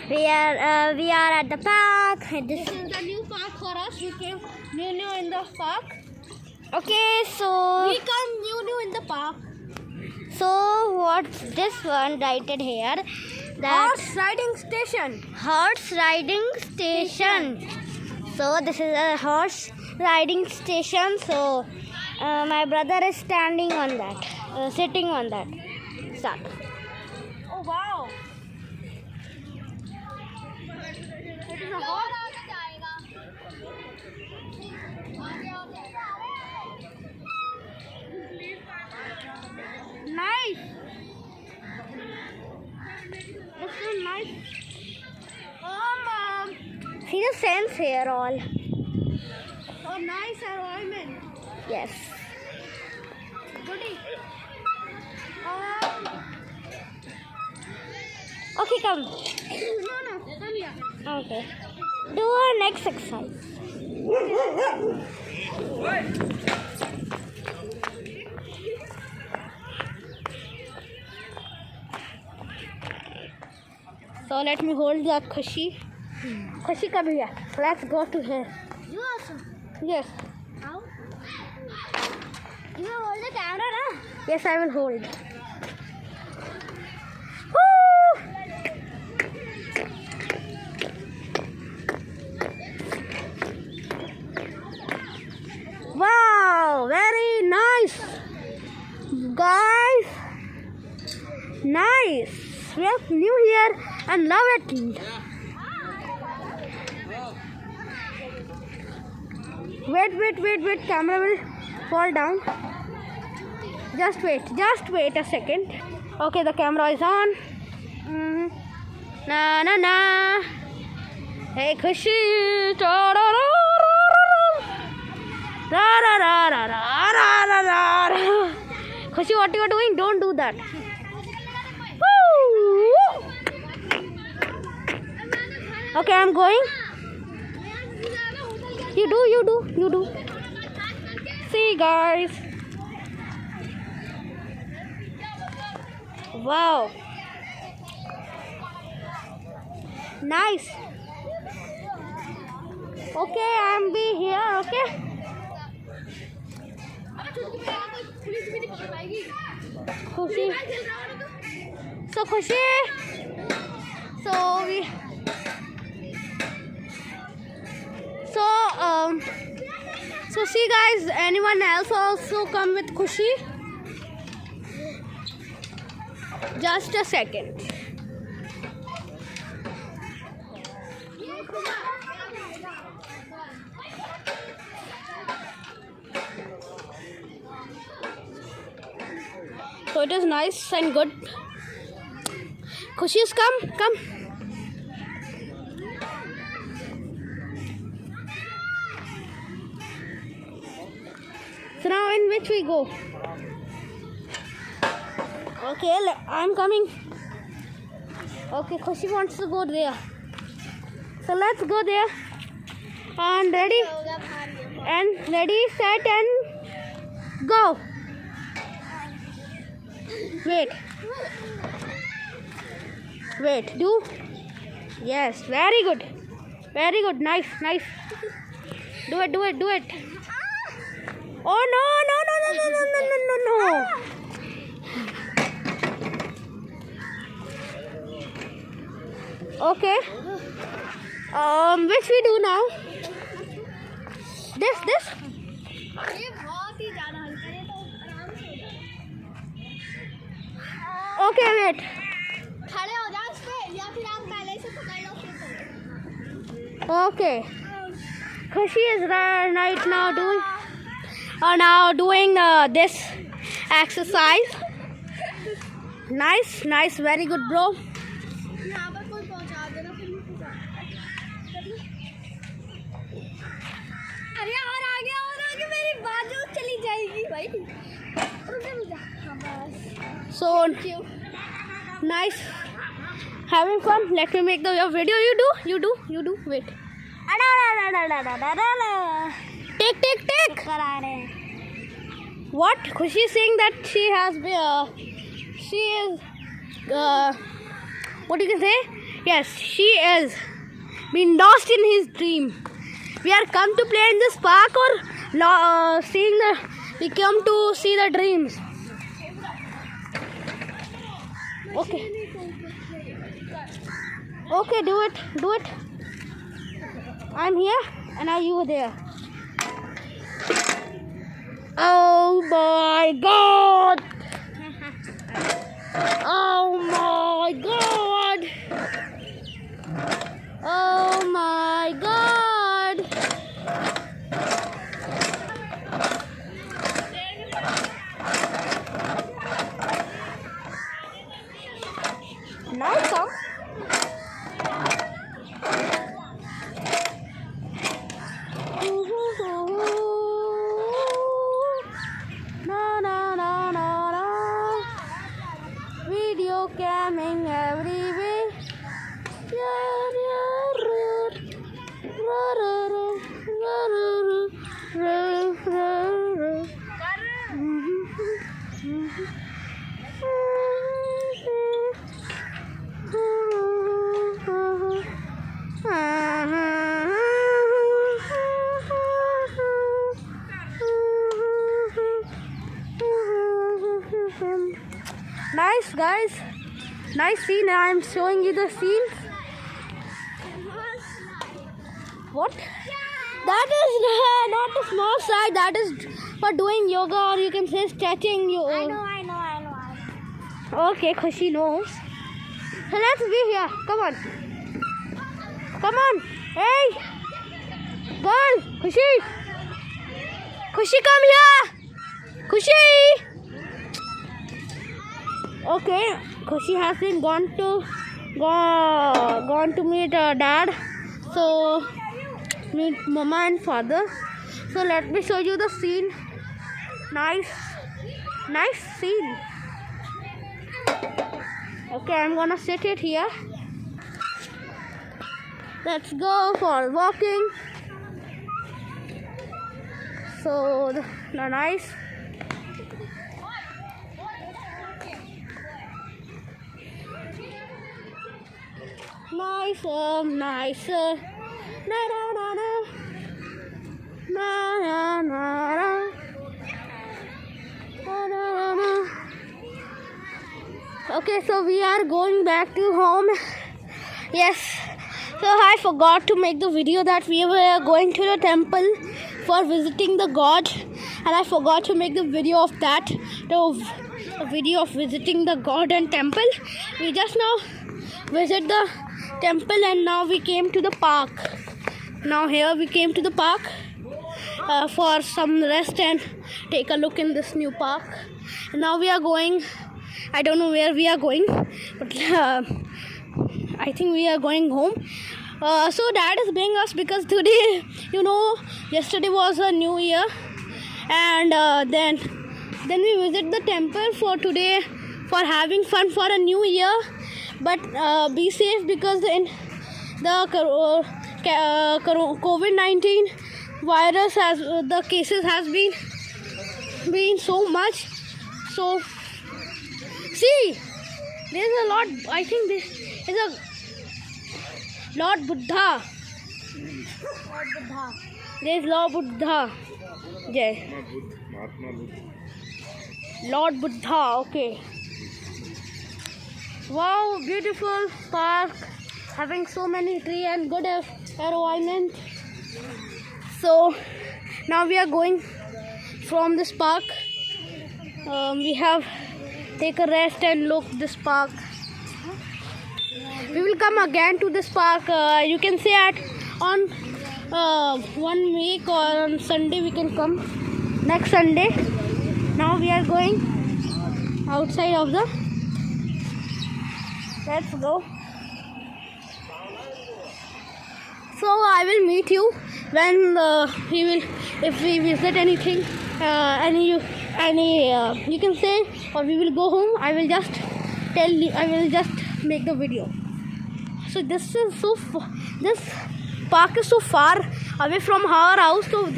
We are at the park. This is the new park for us. We came new in the park. Okay, so We come new in the park. what's this one written here? Horse riding station. Horse riding station. So this is a horse riding station. So my brother is standing on that, sitting on that. Start. Oh wow! It is a horse. Nice. It's so nice. See the sense here all. Oh, nice environment. Yes. Goody. Okay, come. No, come here. Okay. Do our next exercise. So let me hold the Khushi. Khushi, come here. Let's go to her. You also. Yes. How? You will hold the camera, na? Yes, I will hold. Woo! Wow, very nice. Guys, nice. We are new here and love it. Wait. Camera will fall down. Just wait a second. Okay, the camera is on. Na. Hey, Khushi. Khushi, what you are doing? Don't do that. Woo! Okay, I'm going. You do. See, guys. Wow. Nice. Okay, I'm be here, okay? Khushi. So, Khushi. So see, guys, anyone else also come with Khushi? Just a second. So it is nice and good. Khushi's come. So now in which we go? Okay, I'm coming. Okay, Khushi wants to go there. So let's go there. And ready, set, and go. Wait, do. Yes, very good. Nice. Do it. Oh no. Okay. Which we do now? This. Okay, wait. खड़े हो जाओ इस पे या फिर आप पहले से पकड़ लो फिर करो। Okay. Khushi is right now doing this exercise. Nice, very good, bro. यहाँ पर कोई पहुँचा देना फिर अरे और आगे मेरी बाजू चली जाएगी भाई। So nice, having fun. Let me make the video. You do. Wait. Take. What? Khushi is saying that she is what you can say, Yes, she is. Been lost in his dream. We are come to play in this park or we come to see the dreams. Okay. Okay, do it. I'm here and are you there? Oh my God! Oh my God! Oh my God! Nice song. Video coming everywhere. Nice, guys. Nice scene. I am showing you the scene. What? That is not a small slide. That is for doing yoga, or you can say stretching. I know. Okay, Khushi knows. So let's be here. Come on. Hey, girl, Khushi, come here. Khushi. Okay, Khushi has been gone to meet dad. So meet mama and father. So let me show you the scene. Nice scene. Okay, I'm gonna sit it here. Let's go for walking. So nice. Nice. Okay, so we are going back to home. Yes. So I forgot to make the video that we were going to the temple for visiting the god, and I forgot to make the video of that. The video of visiting the god and temple. We just now visit the temple and now we came to the park. Now here we came to the park for some rest and take a look in this new park. And now we are going. I don't know where we are going, but I think we are going home. So dad is bringing us because today, yesterday was a new year, and then we visit the temple for today for having fun for a new year. But be safe because in the COVID-19 virus the cases has been so much. So see, there's a lot. I think this is a Lord Buddha. There's Lord Buddha. Jai. Lord Buddha. Okay. Wow, beautiful park, having so many trees and good environment. So now we are going from this park. We have take a rest and look this park. We will come again to this park. You can say on 1 week or on Sunday we can come. Next Sunday. Now we are going outside of the. Let's go. So I will meet you when if we visit anything, you can say, or we will go home. I will just tell you. I will just make the video. So this park is so far away from our house. So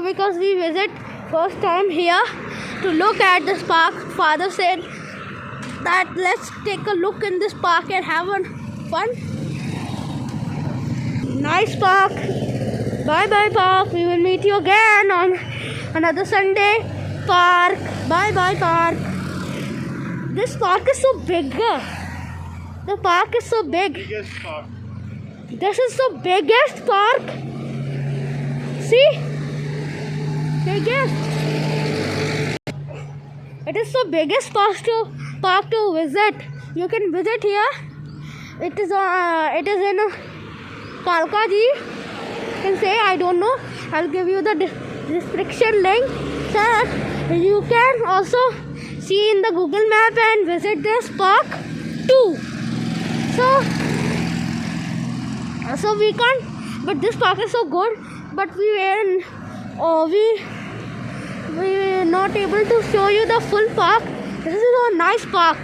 because we visit first time here to look at this park, father said that let's take a look in this park and have fun. Nice park. Bye bye park. We will meet you again on another Sunday. Park. Bye bye park. This park is so big. The park is so big. Biggest park. This is the biggest park. See? Biggest. It is the biggest park to visit. You can visit here. It is in Kalkaji. You can say, I don't know. I'll give you the description link. So you can also see in the Google map and visit this park too. So we can't. But this park is so good. But we were not able to show you the full park. This is a nice park.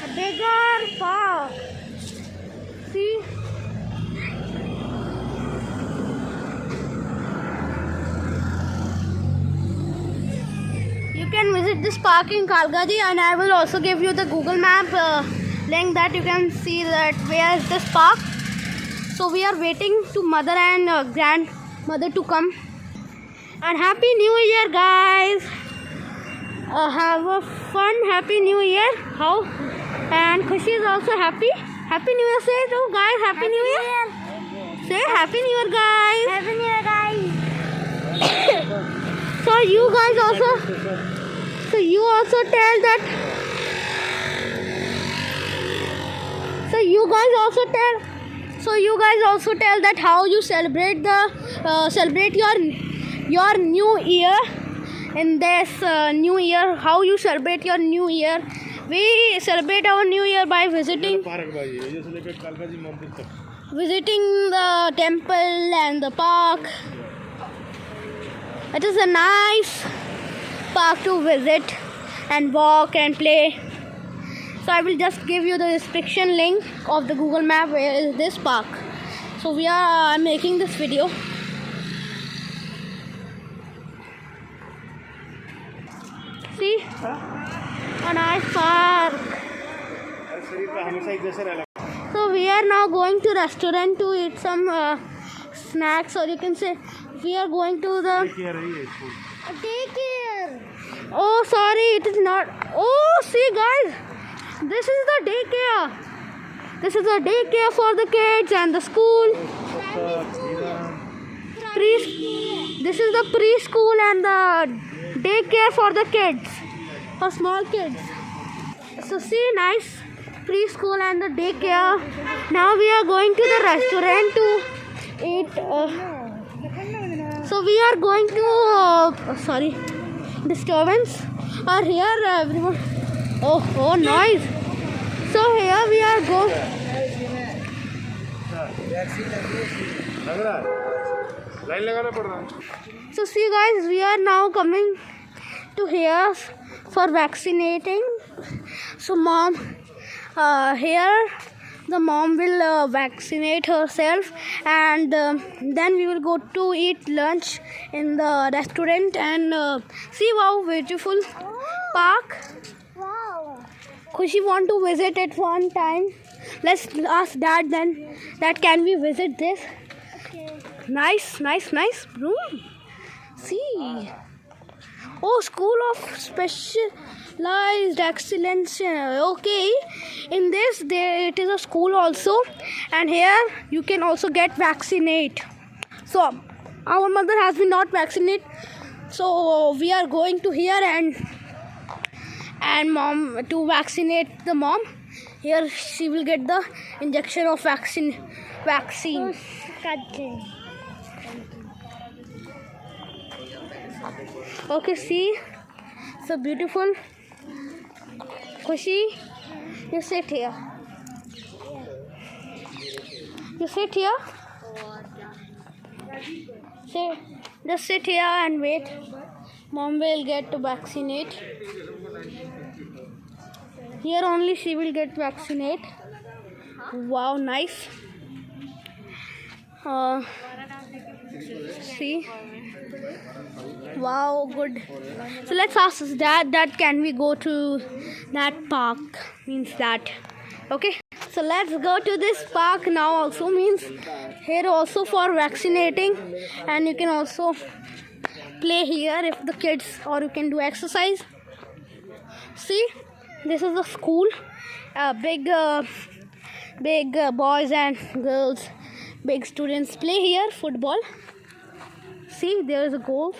A bigger park. See? You can visit this park in Kalkaji, and I will also give you the Google map link that you can see that where is this park. So we are waiting to mother and grandmother to come. And Happy New Year, guys. Have a fun Happy New Year. How? And Khushi is also happy. Happy New Year. Say to guys, Happy New Year. Say Happy New Year, guys. Happy New Year, guys. So you guys also. So you also tell that. So you guys also tell that how you celebrate your new year in this new year. How you celebrate your new year? We celebrate our new year by visiting the temple and the park. It is a nice park to visit and walk and play. So I will just give you the description link of the Google map where is this park. So I'm making this video. See? A nice park. So we are now going to restaurant to eat some snacks, or you can say we are going to the daycare. Oh, sorry, it is not. Oh, see guys, this is the daycare. This is the daycare for the kids and the school. This is the preschool and the daycare for the kids, for small kids. So see, nice preschool and the daycare. Now we are going to the restaurant to eat. So we are going to sorry, disturbance. Or here everyone. Oh, noise. So here we are going. So see guys, we are now coming to here for vaccinating. So mom, here the mom will vaccinate herself, and then we will go to eat lunch in the restaurant and see how beautiful park. Wow. Khushi want to visit it one time. Let's ask dad then that can we visit this. Okay. Nice room. See. Oh, School of Specialized Excellence. Okay. In this, it is a school also. And here, you can also get vaccinate. So, our mother has been not vaccinated. So, we are going to here and mom to vaccinate the mom. Here, she will get the injection of vaccine. Okay, see, so beautiful. Khushi, you sit here. You sit here. Just sit here and wait. Mom will get to vaccinate. Here only she will get vaccinate. Wow, nice. See? Wow, good. So let's ask that can we go to that park? Means that. Okay. So let's go to this park now also, means here also for vaccinating, and you can also play here if the kids, or you can do exercise. See, this is the school. Big boys and girls, big students play here football. See, there is a goal.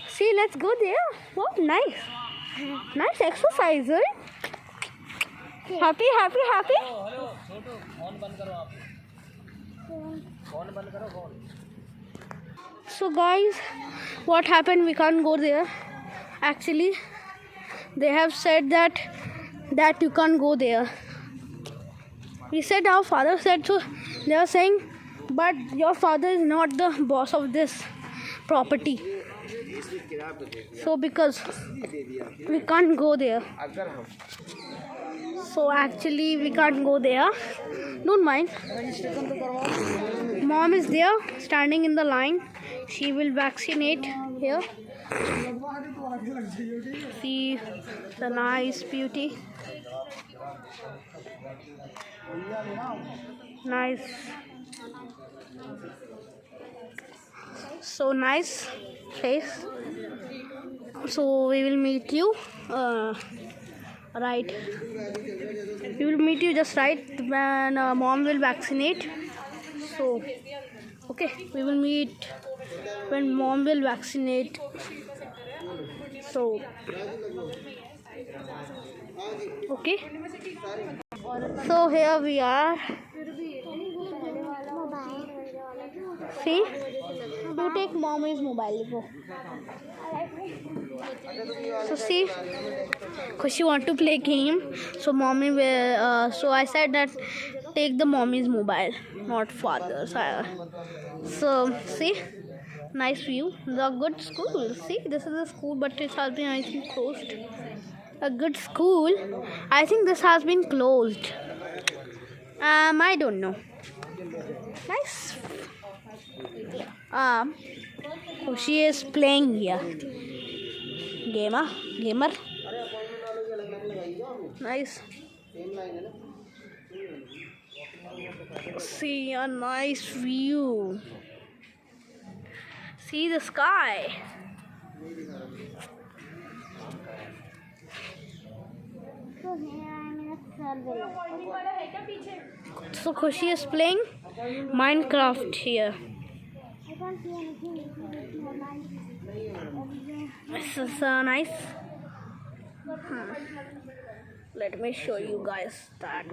See, let's go there. Wow, nice exercise, right? Happy. So guys, what happened? We can't go there. Actually, they have said that you can't go there. We said, our father said so. They are saying, but your father is not the boss of this property. So because we can't go there. So actually we can't go there. Don't mind. Mom is there standing in the line. She will vaccinate here. See the nice beauty. Nice. So nice face. So we will meet you right. We will meet you just right when mom will vaccinate. So okay, we will meet when mom will vaccinate. So okay. So here we are. See, you take mommy's mobile. Go. So see, because she want to play game, so mommy will. So I said that take the mommy's mobile, not father's. So see, nice view. The good school. See, this is a school, but it has been, I think, closed. A good school. I think this has been closed. I don't know. Nice. So she is playing here. Gamer. Nice. See a nice view. See the sky. So Khushi is playing Minecraft here. This is nice. Let me show you guys that.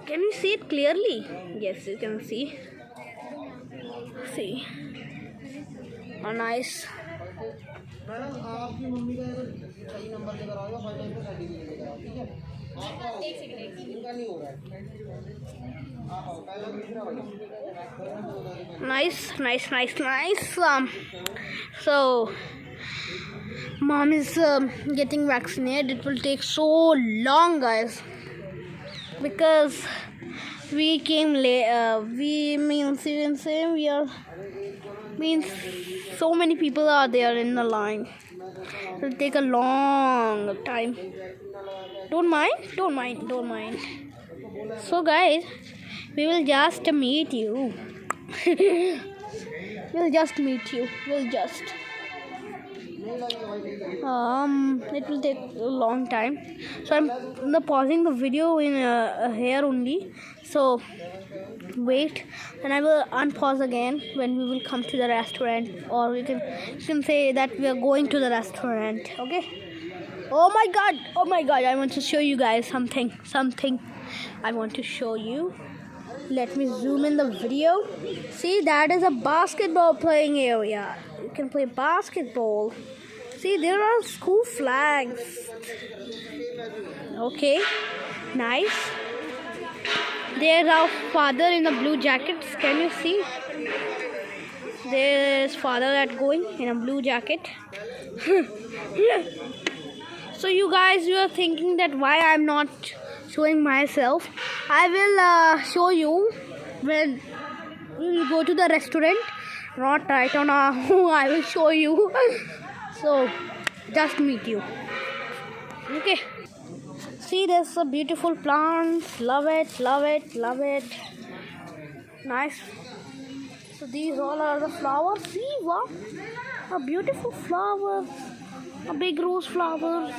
Can you see it clearly? Yes, you can see. See. Oh, nice. Nice. So mom is getting vaccinated. It will take so long, guys, because we came late. Means so many people are there in the line. It will take a long time. Don't mind. So guys, we will just meet you. We'll just meet you. It will take a long time. So I'm pausing the video in here only. So wait, and I will unpause again when we will come to the restaurant, or you can say that we are going to the restaurant. Okay. Oh my god, I want to show you guys something I want to show you. Let me zoom in the video. See, that is a basketball playing area. You can play basketball. See, there are school flags. Okay, nice. There's our father in the blue jacket. Can you see? There's father that going in a blue jacket. So you guys, you are thinking that why I'm not showing myself. I will show you when we will go to the restaurant. Not right on now. I will show you. So just meet you. Okay. See, there's a beautiful plants. Love it, love it, love it. Nice. So these all are the flowers. See, wow, a beautiful flower, a big rose flower.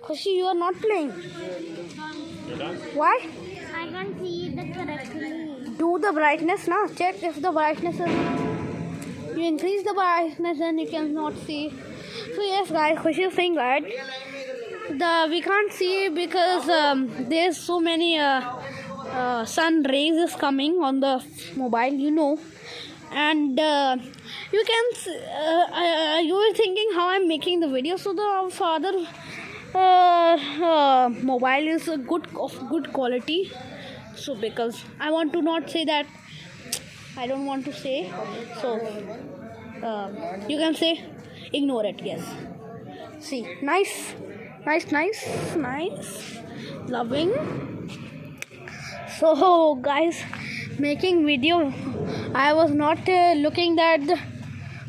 Khushi, you are not playing. Why? I can't see the correctly. Do the brightness now. Check if the brightness is. You increase the brightness and you cannot see. So yes, guys, Khushi is saying that we can't see because there's so many sun rays is coming on the mobile, you know, and you can you were thinking how I'm making the video. So the father mobile is of good quality. So because I want to not say that, I don't want to say, so you can say ignore it. Yes, see, nice, loving. So guys, making video, I was not looking that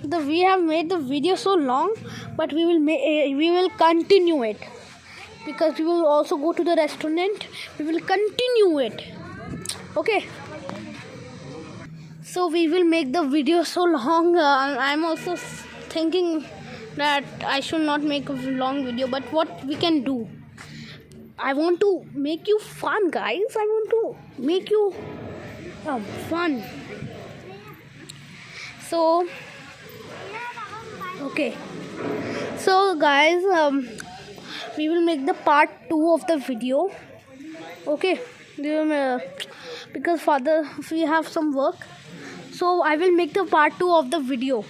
the we have made the video so long, but we will continue it because we will also go to the restaurant. We will continue it. Okay. So we will make the video so long. I'm also thinking that I should not make a long video, but what we can do? I want to make you fun, guys. I want to make you fun. So, okay. So, guys, we will make the part 2 of the video. Okay. Because father, we have some work. So, I will make the part 2 of the video.